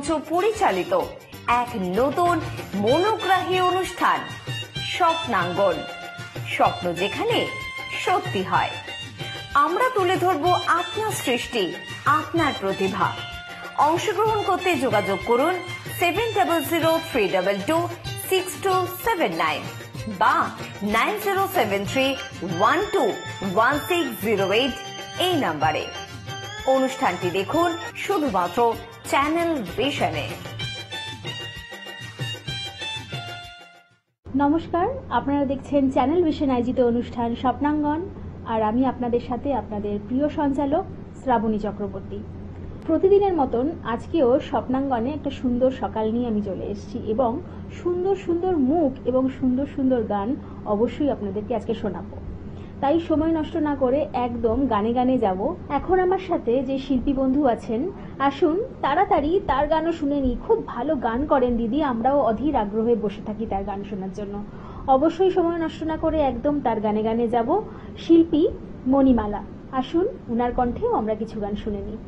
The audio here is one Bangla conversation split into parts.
পরিচালিত এক নতুন মনোগ্রাহী অনুষ্ঠান স্বপ্নাঙ্গন। স্বপ্ন যেখানে সত্যি হয়। আমরা তুলে ধরব আপনার সৃষ্টি, আপনার প্রতিভা। অংশগ্রহণ করতে যোগাযোগ করুন 7003226279 বা 9073121608 এই নাম্বারে। অনুষ্ঠানটি দেখুন শুধুমাত্র চ্যানেল ভিশনে। নমস্কার, আপনারা দেখছেন চ্যানেল ভিশন আয়োজিত অনুষ্ঠান স্বপ্নাঙ্গন, আর আমি আপনাদের সাথে আপনাদের প্রিয় সঞ্চালক শ্রাবণী চক্রবর্তী। প্রতিদিনের মতন আজকেও স্বপ্নাঙ্গনে একটা সুন্দর সকাল নিয়ে আমি চলে এসেছি এবং সুন্দর সুন্দর মুখ এবং সুন্দর সুন্দর গান অবশ্যই আপনাদেরকে আজকে শোনাবো। তাই সময় নষ্ট না করে একদম গানে গানে যাব। এখন আমার সাথে যে শিল্পী বন্ধু আছেন, আসুন তাড়াতাড়ি তার গানও শুনে নিই। খুব ভালো গান করেন দিদি, আমরাও অধীর আগ্রহে বসে থাকি তার গান শোনার জন্য। অবশ্যই সময় নষ্ট না করে একদম তার গানে গানে যাব। শিল্পী মণিমালা, আসুন উনার কণ্ঠেও আমরা কিছু গান শুনে নিই।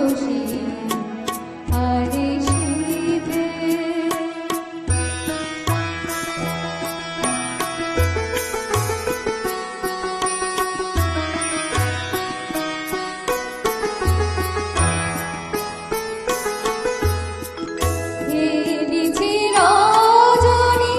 ষোড়শী আরে শীতে হেরিছি রজনী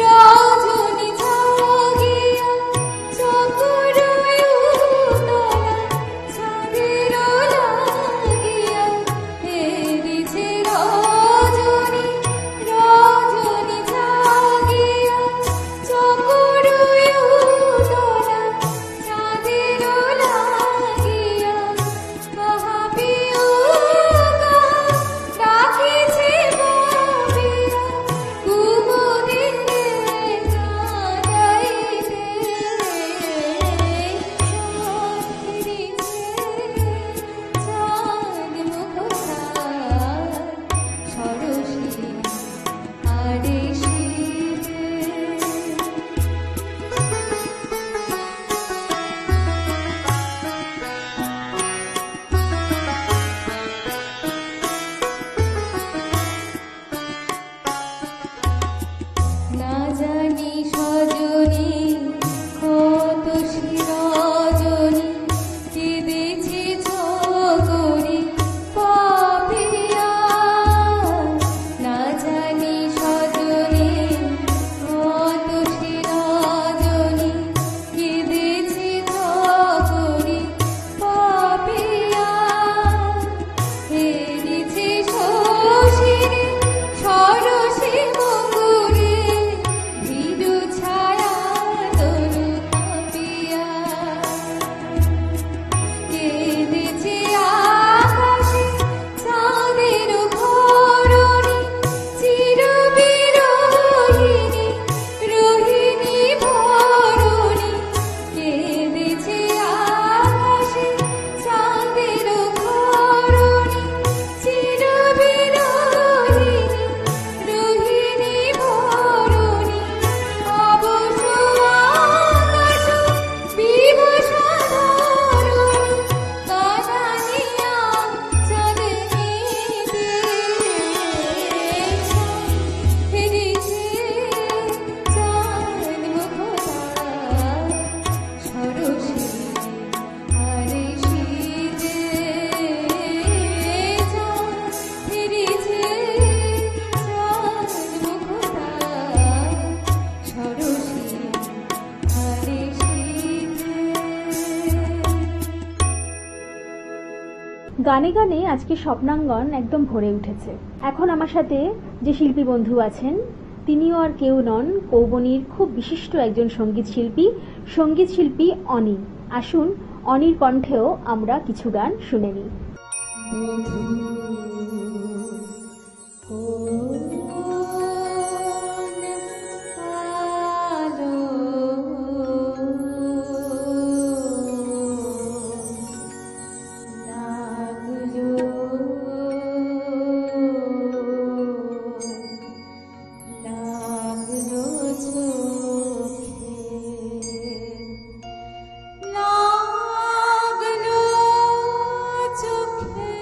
রজনী জাগিয়া চকরুই উতলা ছাদের লাগিয়া হেরিছি রজনী রজনী জাগিয়া চকরুই উতলা ছাদের লাগিয়া মহাবিয়োগা ডাকিছে ববিয়া কুমুদিনে জাগাইতে ফিরিছে চাঁদ মুখতার ষোড়শী আরে শীতে না জানি সজনী কত শিরজনী কেঁদেছি চকরি পাপিয়া না জানি সজনী কত শিরজনী কেঁদেছি চকরি পাপিয়া হেরিছি ষোড়শী ষোড়শী মঙ্গুরে ভিড়ু ছায়া তনু কাঁপিয়া কেঁদেছি আকাশে চাঁদের ভরণী চিরবিরোহিণী রোহিণী ভরণী কেঁদেছি আকাশে চাঁদের ভরণী চিরবিরোহিণী রোহিণী ভরণী অবশ আকাশ বিভূষা ধরণী কানানিয়া চাঁদনীতে হেরিছে চাঁদ মুখতার ষোড়শী আরে শীতে চাঁদ হেরিছে চাঁদ মুখতার ষোড়শী আরে শীতে গানে গানে আজকে স্বপ্নাঙ্গন একদম ভরে উঠেছে। এখন আমার সাথে যে শিল্পী বন্ধু আছেন তিনিও আর কেউ নন, কৌবনীর খুব বিশিষ্ট একজন সঙ্গীত শিল্পী অনি। আসুন অনির কণ্ঠেও আমরা কিছু গান শুনে নিই। লাগলো চোখে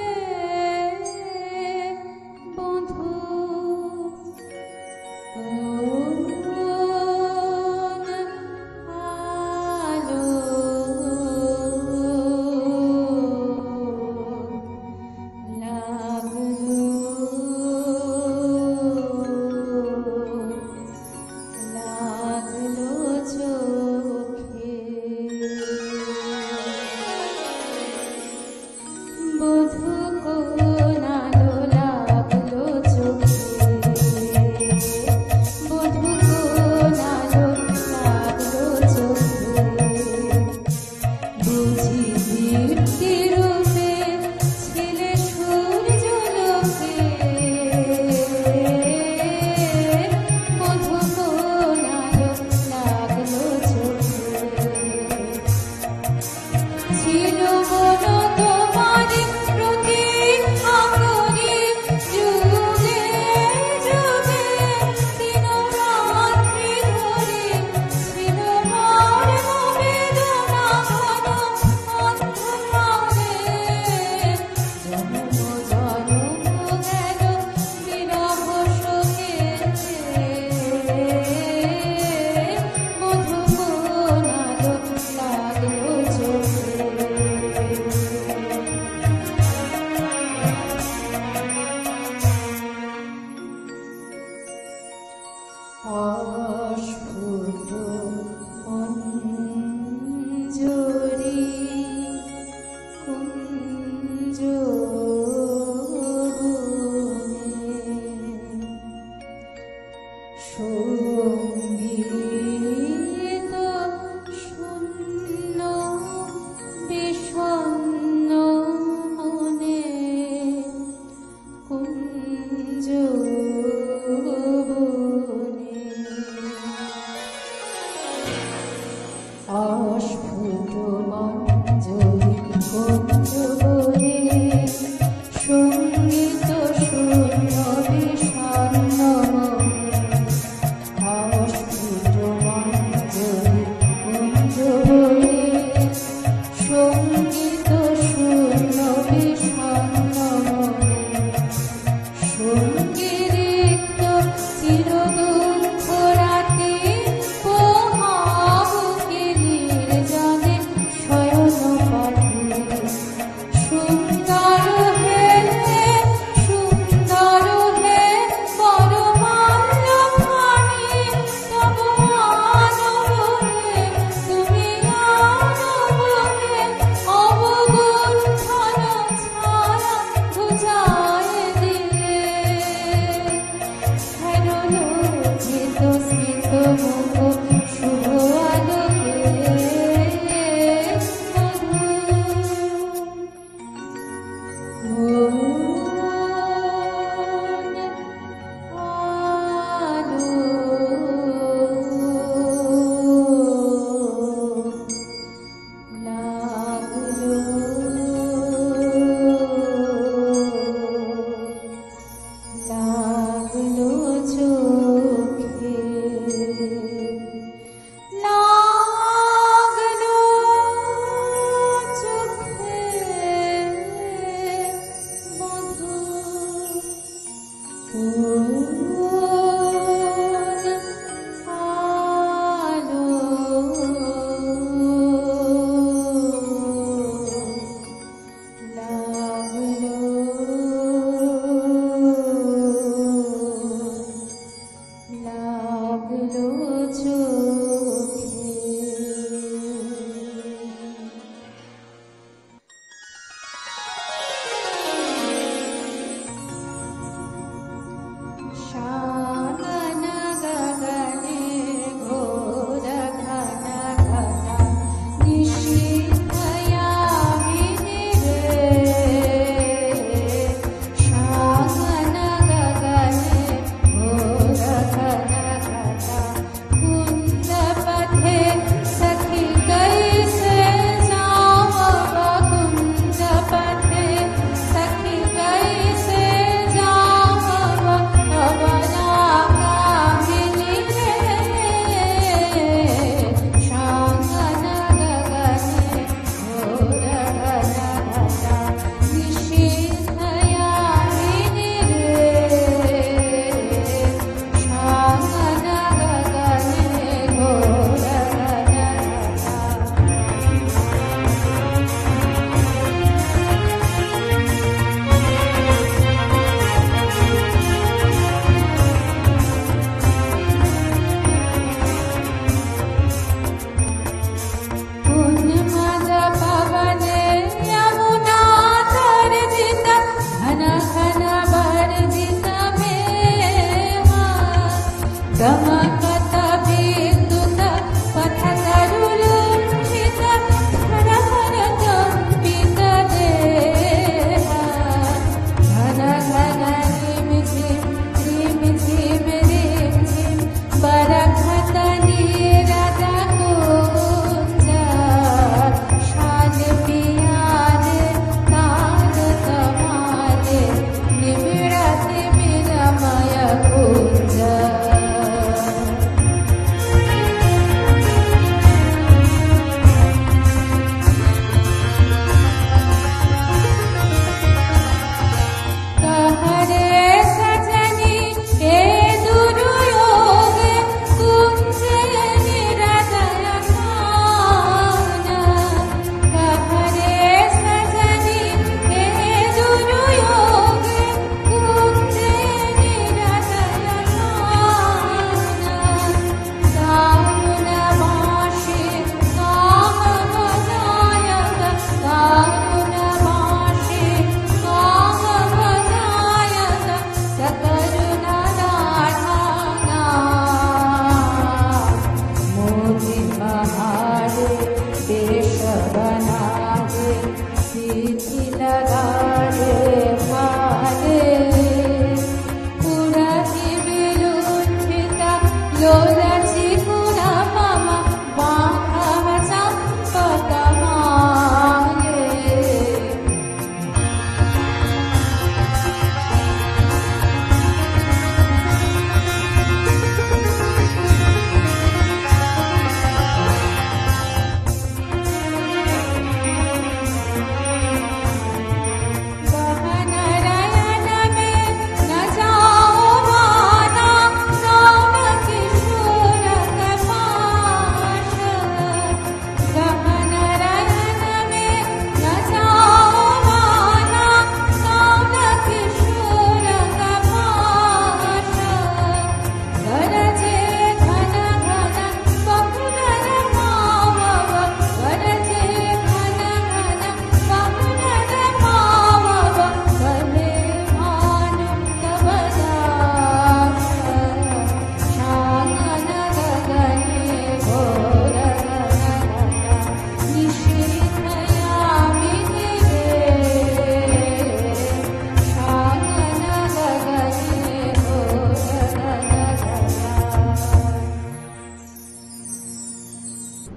निबिड़ते बिना माया पूजा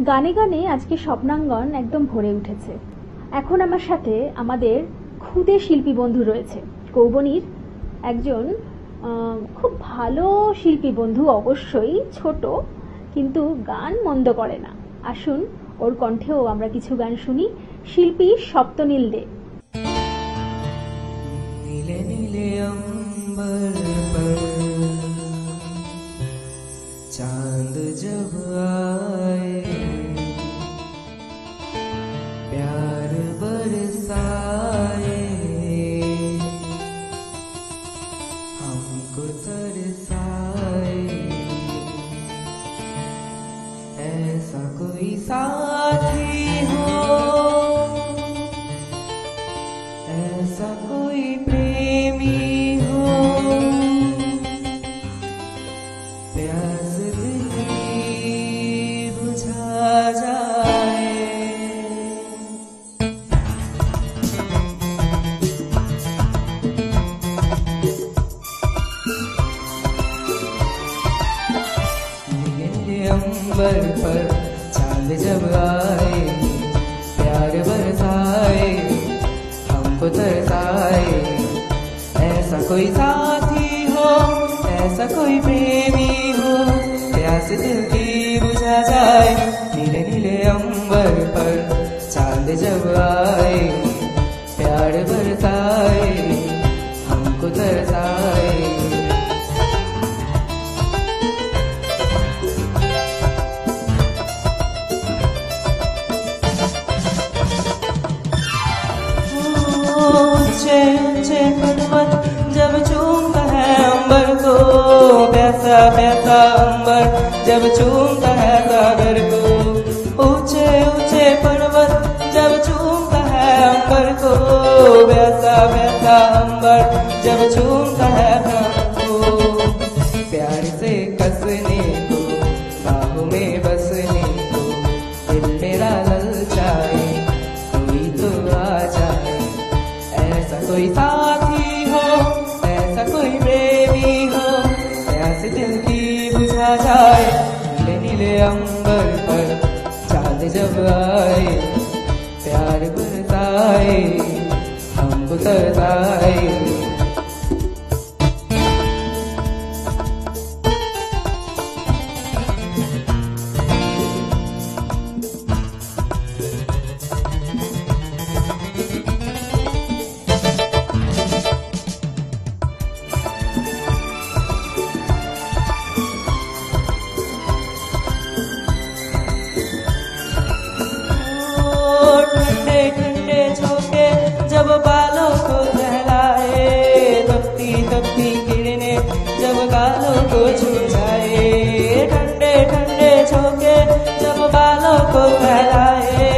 গানে গানে আজকে স্বপ্নাঙ্গন একদম ভরে উঠেছে। এখন আমার সাথে আমাদের খুদে শিল্পী বন্ধু রয়েছে। কৌবনীর একজন খুব ভালো শিল্পী বন্ধু, অবশ্যই ছোট, কিন্তু গান মন্দ করে না। আসুন ওর কণ্ঠেও আমরা কিছু গান শুনি। শিল্পী সপ্তনীল দে। नीले नीले अंबर पर चांद जब आए, प्यार बरसाए, हमको तरसाए, ऐसा कोई साथी हो, ऐसा कोई प्रेमी हो, प्यास दिल की बुझा जाए। नीले अंबर पर चांद जब आए, प्यार बरसाए, हमको तरसाए, ऐसा कोई साथी हो, ऐसा कोई प्रेमी हो, प्यास दिल की बुझा जाए। नीले नीले अंबर पर चांद जब आए, प्यार बरसाए, हमको तरसाए। ऊंचे ऊंचे पर्वत जब चूमता है अंबर को, प्यासा प्यासा अंबर जब चूमता है सागर को। ऊंचे ऊंचे पर्वत जब चूमता है अंबर को, प्यासा प्यासा अंबर जब चूमता है सागर को। प्यार से कसने को, बाहों में बसने को, दिल मेरा ललचाए, कोई तो आ जाए। ऐसा कोई साथी हो, ऐसा कोई प्रेमी हो, प्यास दिल की बुझा जाए। नीले नीले अंबर पर चांद जब आए, प्यार बरसाए, हमको तरसाए। ठंडे ठंडे झोंके जब बालों को सहलाए, तपती तपती किरणें जब गालों को छू जाए। ठंडे ठंडे झोंके जब बालों को सहलाए,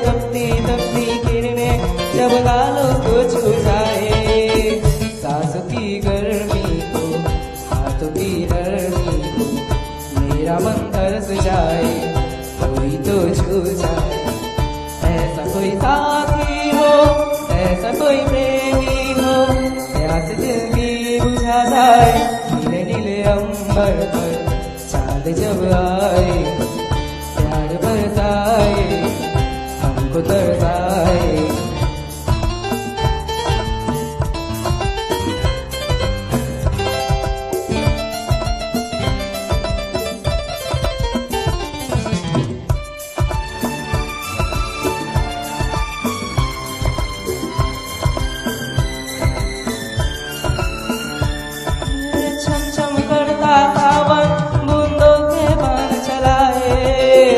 तपती तपती किरणें जब गालों को छू जाए। सांसों की गर्मी को, हाथों की नरमी को, मेरा मन तरस जाए, कोई तो छू जाए। ऐसा कोई साथी हो, ऐसा कोई प्रेमी हो, प्यास दिल की बुझा जाए। नीले नीले अंबर पर चांद जब आए, प्यार बरसाए, हमको तरसाए। छम छम करता सावन बूंदों के बाण चलाए,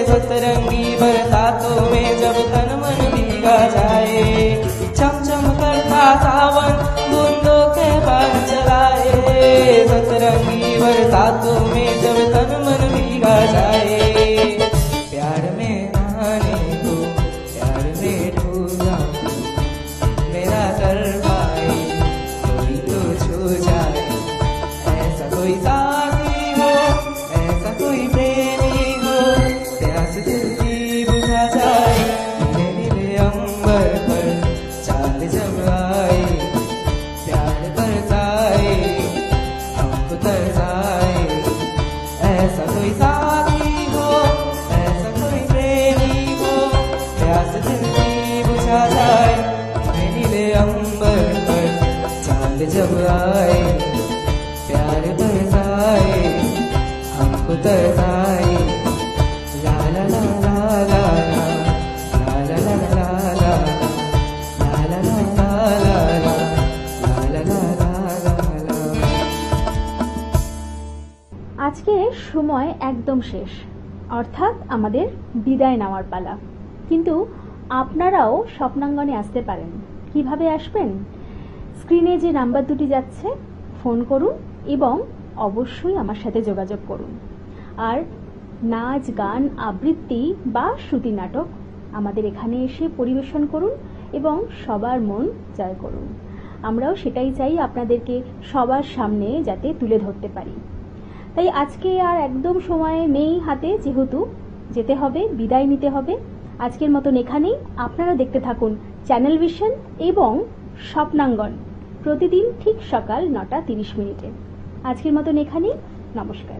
सतरंगी बरसातों में जब तन मन भीगा जाए। छम छम करता सावन बूंदों के बाण चलाए, सतरंगी बरसातों में जब तन मन भीगा जाए। प्यार में नहाने को, प्यार में डूबना को, मेरा कर पाए, कोई तो छू जाए। ऐसा कोई साथी हो, ऐसा कोई प्रेमी हो, प्यास दिल की बुझा जाए। नीले नीले अंबर पर चांद जब आए, प्यार बरसाए, हमको तरसाए। याद जब आए प्यार बरसाए हमको तरसाए ला ला ला ला ला ला ला ला ला ला ला ला ला ला ला ला। আজকে সময় একদম শেষ, অর্থাৎ আমাদের বিদায় নেওয়ার পালা। কিন্তু আপনারাও স্বপ্নাঙ্গনে আসতে পারেন। কিভাবে আসবেন? স্ক্রিনে যে নাম্বার দুটি যাচ্ছে ফোন করুন এবং অবশ্যই আমার সাথে যোগাযোগ করুন। আর নাচ, গান, আবৃত্তি বা শ্রুতি নাটক আমাদের এখানে এসে পরিবেশন করুন এবং সবার মন জয় করুন। আমরাও সেটাই চাই, আপনাদেরকে সবার সামনে যাতে তুলে ধরতে পারি। তাই আজকে আর একদম সময় নেই হাতে, যেহেতু যেতে হবে, বিদায় নিতে হবে। আজকের মতন এখানেই। আপনারা দেখতে থাকুন চ্যানেল ভিশন এবং স্বপ্নাঙ্গন, প্রতিদিন ঠিক সকাল 9টা 30 মিনিটে। আজকের মতন এখানেই। নমস্কার।